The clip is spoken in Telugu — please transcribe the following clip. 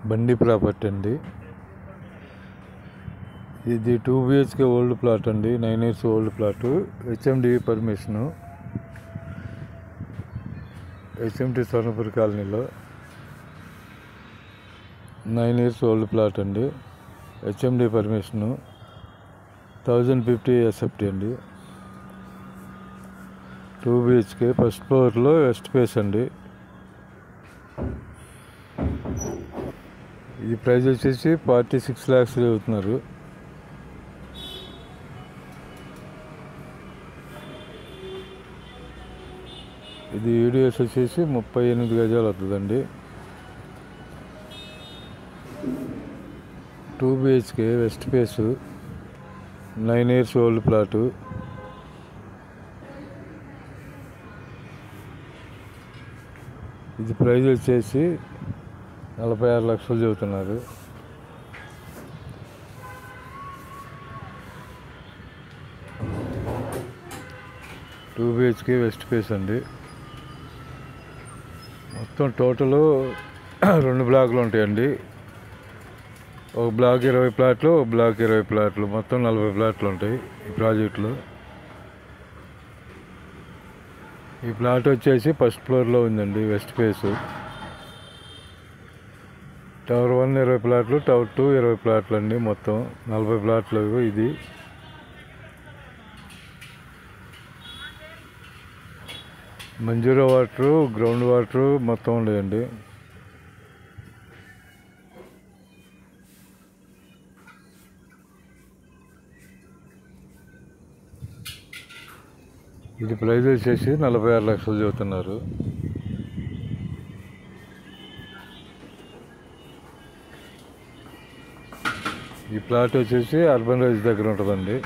బండి ప్రాపర్టీ అండి. ఇది 2 BHK ఓల్డ్ ప్లాట్ అండి. 9 years old plot. HMD permission. HMT సోనపూర్ కాలనీలో 9 years ఓల్డ్ ప్లాట్ అండి. HMD పర్మిషను 1050 SFT అండి. 2 BHK ఫస్ట్ ఫ్లోర్లో వెస్ట్ ఫేస్ అండి. ఇది ప్రైస్ వచ్చేసి 46 lakhs అవుతున్నారు. ఇది యూడిఎస్ వచ్చేసి 38 గజాలు అవుతుందండి. 2 BHK west face 9 years old plot. ఇది ప్రైస్ వచ్చేసి 46 లక్షలు చెబుతున్నారు. టూ BHK వెస్ట్ ఫేస్ అండి. మొత్తం టోటలు 2 బ్లాకులు ఉంటాయండి. ఒక బ్లాక్ 20 ప్లాట్లు, ఒక బ్లాక్ 20 ప్లాట్లు, మొత్తం 40 ప్లాట్లు ఉంటాయి ఈ ప్రాజెక్టులో. ఈ ప్లాట్ వచ్చేసి ఫస్ట్ ఫ్లోర్లో ఉందండి, వెస్ట్ ఫేసు. టవర్ 1 20 ప్లాట్లు, టవర్ 2 20 ప్లాట్లు అండి. మొత్తం 40 ప్లాట్లు ఇది. మంజూరా వాటరు, గ్రౌండ్ వాటరు మొత్తం ఉండేయండి. ఇది ప్రైస్ వచ్చేసి 46 లక్షలు చెబుతున్నారు. ఈ ప్లాట్ వచ్చేసి అర్బన్ రైజ్ దగ్గర ఉంటుందండి.